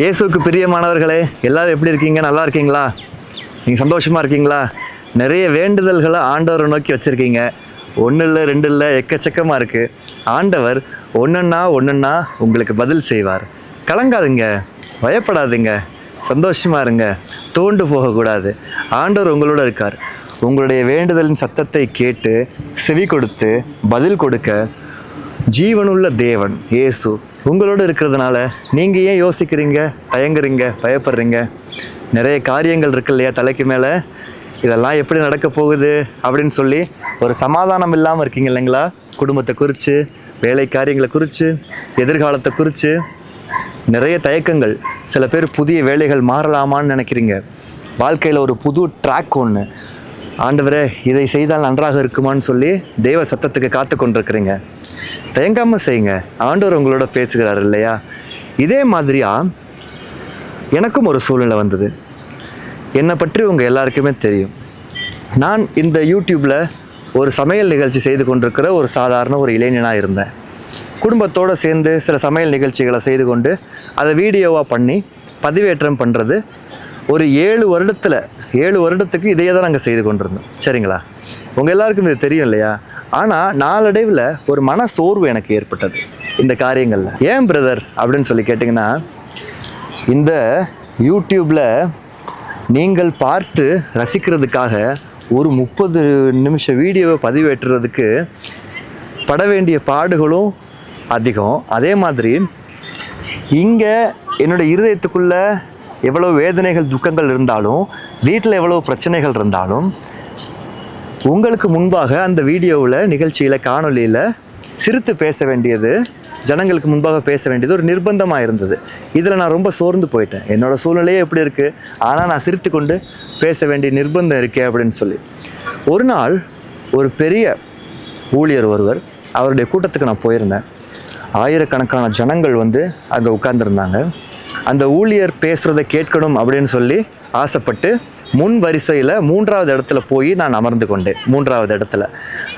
இயேசுக்கு பிரியமானவர்களே, எல்லாரும் எப்படி இருக்கீங்க? நல்லா இருக்கீங்களா? நீங்கள் சந்தோஷமாக இருக்கீங்களா? நிறைய வேண்டுதல்களை ஆண்டவரை நோக்கி வச்சுருக்கீங்க. ஒன்று இல்லை, ரெண்டு இல்லை, எக்கச்சக்கமாக இருக்குது. ஆண்டவர் ஒன்றுன்னா உங்களுக்கு பதில் செய்வார். கலங்காதுங்க, பயப்படாதுங்க, சந்தோஷமாக இருங்க, தோண்டு போகக்கூடாது. ஆண்டவர் உங்களோட இருக்கார். உங்களுடைய வேண்டுதலின் சத்தத்தை கேட்டு செவி கொடுத்து பதில் கொடுக்க ஜீவனுள்ள தேவன் இயேசு உங்களோடு இருக்கிறதுனால நீங்கள் ஏன் யோசிக்கிறீங்க, தயங்குறீங்க, பயப்படுறீங்க? நிறைய காரியங்கள் இருக்கு இல்லையா தலைக்கு மேலே, இதெல்லாம் எப்படி நடக்க போகுது அப்படின்னு சொல்லி ஒரு சமாதானம் இல்லாமல் இருக்கீங்க இல்லைங்களா? குடும்பத்தை குறித்து, வேலை காரியங்களை குறித்து, எதிர்காலத்தை குறித்து நிறைய தயக்கங்கள். சில பேர் புதிய வேலைகள் மாறலாமான்னு நினைக்கிறீங்க. வாழ்க்கையில் ஒரு புது ட்ராக் ஒன்று, ஆண்டவரே இதை செய்தால் நன்றாக இருக்குமான்னு சொல்லி தெய்வ சத்தத்துக்கு காத்து கொண்டிருக்கிறீங்க. தயங்காமல் செய்யுங்க, ஆண்டவர் உங்களோட பேசுகிறார் இல்லையா? இதே மாதிரியா எனக்கும் ஒரு சூழ்நிலை வந்தது. என்னை பற்றி உங்கள் எல்லாருக்குமே தெரியும். நான் இந்த யூடியூப்பில் ஒரு சமையல் நிகழ்ச்சி செய்து கொண்டிருக்கிற ஒரு சாதாரண ஒரு இளைஞனாக இருந்தேன். குடும்பத்தோடு சேர்ந்து சில சமையல் நிகழ்ச்சிகளை செய்து கொண்டு அதை வீடியோவாக பண்ணி பதிவேற்றம் பண்ணுறது ஒரு 7 வருடத்துக்கு இதையே தான் நாங்கள் செய்து கொண்டிருந்தோம். சரிங்களா? உங்கள் எல்லாருக்கும் இது தெரியும் இல்லையா? ஆனால் நாளடைவில் ஒரு மன சோர்வு எனக்கு ஏற்பட்டது இந்த காரியங்களில். ஏன் பிரதர் அப்படின்னு சொல்லி கேட்டிங்கன்னா, இந்த யூடியூப்பில் நீங்கள் பார்த்து ரசிக்கிறதுக்காக ஒரு 30 நிமிஷ வீடியோவை பதிவேற்றுறதுக்கு பட வேண்டிய பாடுகளும் அதிகம். அதே மாதிரி இங்கே என்னோடய இருதயத்துக்குள்ளே எவ்வளோ வேதனைகள் துக்கங்கள் இருந்தாலும், வீட்டில் எவ்வளோ பிரச்சனைகள் இருந்தாலும், உங்களுக்கு முன்பாக அந்த வீடியோவில், நிகழ்ச்சியில், காணொலியில் சிரித்து பேச வேண்டியது, ஜனங்களுக்கு முன்பாக பேச வேண்டியது ஒரு நிர்பந்தமாக இருந்தது. இதில் நான் ரொம்ப சோர்ந்து போயிட்டேன். என்னோடய சூழ்நிலையே எப்படி இருக்குது, ஆனால் நான் சிரித்து கொண்டு பேச வேண்டிய நிர்பந்தம் இருக்கே அப்படின்னு சொல்லி. ஒரு நாள் ஒரு பெரிய ஊழியர் ஒருவர், அவருடைய கூட்டத்துக்கு நான் போயிருந்தேன். ஆயிரக்கணக்கான ஜனங்கள் அங்கே உட்கார்ந்துருந்தாங்க. அந்த ஊழியர் பேசுகிறத கேட்கணும் அப்படின்னு சொல்லி ஆசைப்பட்டு முன் வரிசையில் 3வது இடத்துல போய் நான் அமர்ந்து கொண்டேன். 3வது இடத்துல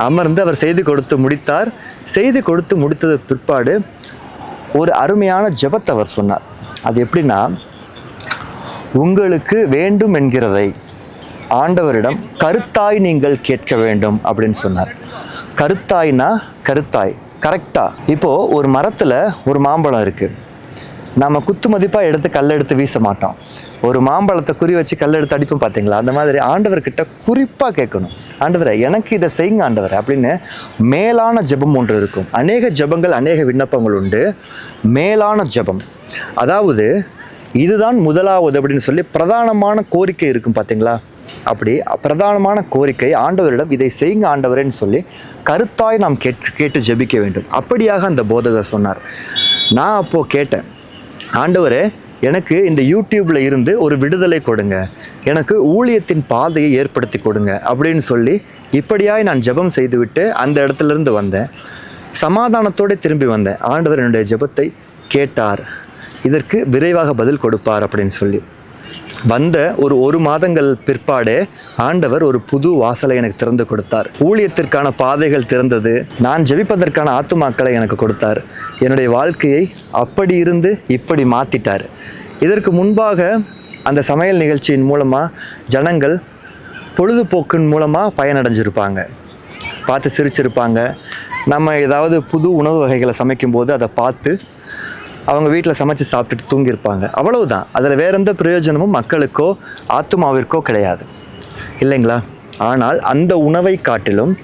அமர்ந்து அவர் செய்தி கொடுத்து முடித்தார். செய்தி கொடுத்து முடித்தது பிற்பாடு ஒரு அருமையான ஜெபத்தை அவர் சொன்னார். அது எப்படின்னா, உங்களுக்கு வேண்டும் என்கிறதை ஆண்டவரிடம் கருத்தாய் நீங்கள் கேட்க வேண்டும் அப்படின்னு சொன்னார். கருத்தாய்னா கருத்தாய், கரெக்டாக. இப்போது ஒரு மரத்தில் ஒரு மாம்பழம் இருக்குது. நம்ம குத்து மதிப்பாக எடுத்து கல்லெடுத்து வீச மாட்டோம். ஒரு மாம்பழத்தை குறி வச்சு கல்லெடுத்து அடிப்போம் பார்த்தீங்களா? அந்த மாதிரி ஆண்டவர்கிட்ட குறிப்பாக கேட்கணும். ஆண்டவரை எனக்கு இதை செய்யுங்க ஆண்டவரை அப்படின்னு மேலான ஜெபம் ஒன்று இருக்கும். அநேக ஜெபங்கள், அநேக விண்ணப்பங்கள் உண்டு. மேலான ஜெபம், அதாவது இதுதான் முதலாவது அப்படின்னு சொல்லி பிரதானமான கோரிக்கை இருக்கும் பார்த்தீங்களா? அப்படி பிரதானமான கோரிக்கை, ஆண்டவரிடம் இதை செய்யுங்க ஆண்டவரேன்னு சொல்லி கருத்தாய் நாம் கேட்டு ஜெபிக்க வேண்டும். அப்படியாக அந்த போதகர் சொன்னார். நான் அப்போது கேட்டேன், ஆண்டவரே எனக்கு இந்த யூடியூப்பில் இருந்து ஒரு விடுதலை கொடுங்க, எனக்கு ஊழியத்தின் பாதையை ஏற்படுத்தி கொடுங்க அப்படின்னு சொல்லி இப்படியாய் நான் ஜெபம் செய்துவிட்டு அந்த இடத்துலேருந்து வந்தேன். சமாதானத்தோடு திரும்பி வந்தேன். ஆண்டவர் என்னுடைய ஜெபத்தை கேட்டார், இதற்கு விரைவாக பதில் கொடுப்பார் அப்படின்னு சொல்லி வந்த ஒரு மாதங்கள் பிற்பாடே ஆண்டவர் ஒரு புது வாசலை எனக்கு திறந்து கொடுத்தார். ஊழியத்திற்கான பாதைகள் திறந்தது. நான் ஜெபிப்பதற்கான ஆத்துமாக்களை எனக்கு கொடுத்தார். என்னுடைய வாழ்க்கையை அப்படி இருந்து இப்படி மாற்றிட்டார். இதற்கு முன்பாக அந்த சமையல் நிகழ்ச்சியின் மூலமாக ஜனங்கள் பொழுதுபோக்கின் மூலமாக பயனடைஞ்சிருப்பாங்க, பார்த்து சிரிச்சிருப்பாங்க. நம்ம ஏதாவது புது உணவு வகைகளை சமைக்கும்போது அதை பார்த்து அவங்க வீட்டில் சமைச்சு சாப்பிட்டுட்டு தூங்கியிருப்பாங்க. அவ்வளவுதான். அதில் வேற எந்த பிரயோஜனமும் மக்களுக்கோ ஆத்துமாவிற்கோ கிடையாது இல்லைங்களா? ஆனால் அந்த உணவை காட்டிலும்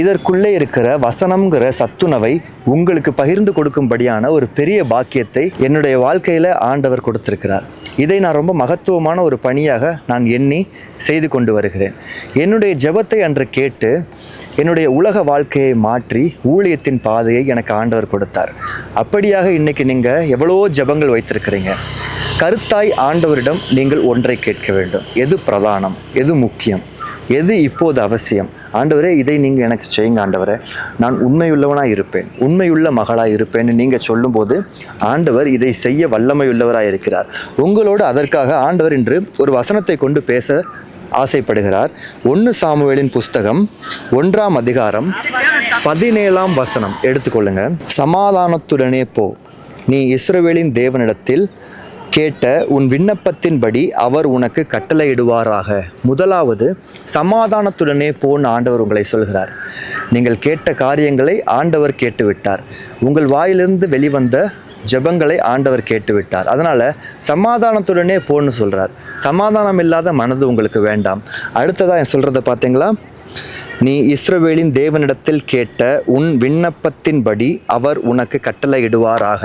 இதற்குள்ளே இருக்கிற வசனம்ங்கிற சத்துணவை உங்களுக்கு பகிர்ந்து கொடுக்கும்படியான ஒரு பெரிய பாக்கியத்தை என்னுடைய வாழ்க்கையில் ஆண்டவர் கொடுத்திருக்கிறார். இதை நான் ரொம்ப மகத்துவமான ஒரு பணியாக நான் எண்ணி செய்து கொண்டு வருகிறேன். என்னுடைய ஜெபத்தை அன்று கேட்டு என்னுடைய உலக வாழ்க்கையை மாற்றி ஊழியத்தின் பாதையை எனக்கு ஆண்டவர் கொடுத்தார். அப்படியாக இன்றைக்கி நீங்கள் எவ்வளவோ ஜெபங்கள் வைத்திருக்கிறீங்க. கருத்தாய் ஆண்டவரிடம் நீங்கள் ஒன்றை கேட்க வேண்டும். எது பிரதானம், எது முக்கியம், எது இப்போது அவசியம்? ஆண்டவரே இதை நீங்கள் எனக்கு செய்யுங்க ஆண்டவரே, நான் உண்மையுள்ளவனாக இருப்பேன், உண்மையுள்ள மகளாக இருப்பேன்னு நீங்கள் சொல்லும்போது ஆண்டவர் இதை செய்ய வல்லமையுள்ளவராக இருக்கிறார். உங்களோடு அதற்காக ஆண்டவர் இன்று ஒரு வசனத்தை கொண்டு பேச ஆசைப்படுகிறார். 1 சாமுவேலின் புஸ்தகம் 1ஆம் அதிகாரம் 17ஆம் வசனம் எடுத்துக்கொள்ளுங்க. சமாதானத்துடனே போ, நீ இஸ்ரவேலின் தேவனிடத்தில் கேட்ட உன் விண்ணப்பத்தின்படி அவர் உனக்கு கட்டளையிடுவாராக. முதலாவது, சமாதானத்துடனே போன்னு ஆண்டவர் உங்களை சொல்கிறார். நீங்கள் கேட்ட காரியங்களை ஆண்டவர் கேட்டுவிட்டார். உங்கள் வாயிலிருந்து வெளிவந்த ஜெபங்களை ஆண்டவர் கேட்டுவிட்டார். அதனால் சமாதானத்துடனே போன்னு சொல்கிறார். சமாதானம் இல்லாத மனது உங்களுக்கு வேண்டாம். அடுத்ததாக சொல்கிறத பார்த்தீங்களா, நீ இஸ்ரவேலின் தேவனிடத்தில் கேட்ட உன் விண்ணப்பத்தின்படி அவர் உனக்கு கட்டளையிடுவாராக.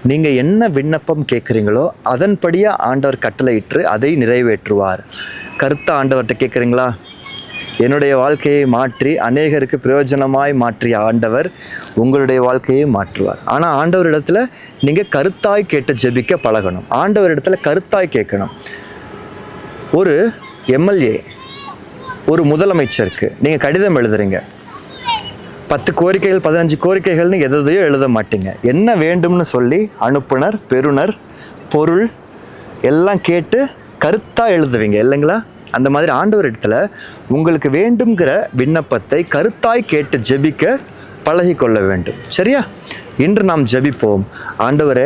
நீங்கள் என்ன விண்ணப்பம் கேட்குறீங்களோ அதன்படியே ஆண்டவர் கட்டளையிட்டு அதை நிறைவேற்றுவார். கருத்தை ஆண்டவர்கிட்ட கேட்குறீங்களா? என்னுடைய வாழ்க்கையை மாற்றி அநேகருக்கு பிரயோஜனமாய் மாற்றிய ஆண்டவர் உங்களுடைய வாழ்க்கையை மாற்றுவார். ஆனால் ஆண்டவரிடத்தில் நீங்கள் கருத்தாய் கேட்டு ஜெபிக்க பழகணும். ஆண்டவரிடத்தில் கருத்தாய் கேட்கணும். ஒரு எம்எல்ஏ, ஒரு முதலமைச்சருக்கு நீங்கள் கடிதம் எழுதுறீங்க. 10 கோரிக்கைகள் 15 கோரிக்கைகள்னு எதையோ எழுத மாட்டீங்க. என்ன வேண்டும்னு சொல்லி அனுப்புனர், பெறுநர், பொருள் எல்லாம் கேட்டு கருத்தாக எழுதுவீங்க இல்லைங்களா? அந்த மாதிரி ஆண்டவர் இடத்துல உங்களுக்கு வேண்டுங்கிற விண்ணப்பத்தை கருத்தாய் கேட்டு ஜெபிக்க பழகி கொள்ள வேண்டும். சரியா? இன்று நாம் ஜெபிப்போம். ஆண்டவரே,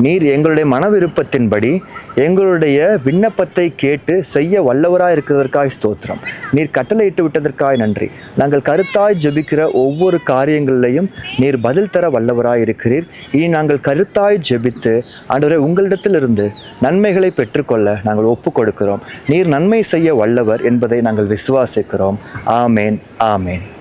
நீர் எங்களுடைய மன விருப்பத்தின்படி எங்களுடைய விண்ணப்பத்தை கேட்டு செய்ய வல்லவராய் இருக்கிறதற்காய் ஸ்தோத்திரம். நீர் கட்டளையிட்டு விட்டதற்காய் நன்றி. நாங்கள் கருத்தாய் ஜெபிக்கிற ஒவ்வொரு காரியங்களிலையும் நீர் பதில் தர வல்லவராய் இருக்கிறீர். இனி நாங்கள் கருத்தாய் ஜெபித்து ஆண்டவரே உங்களிடத்திலிருந்து நன்மைகளை பெற்றுக்கொள்ள நாங்கள் ஒப்பு கொடுக்கிறோம். நீர் நன்மை செய்ய வல்லவர் என்பதை நாங்கள் விசுவாசிக்கிறோம். ஆமேன், ஆமேன்.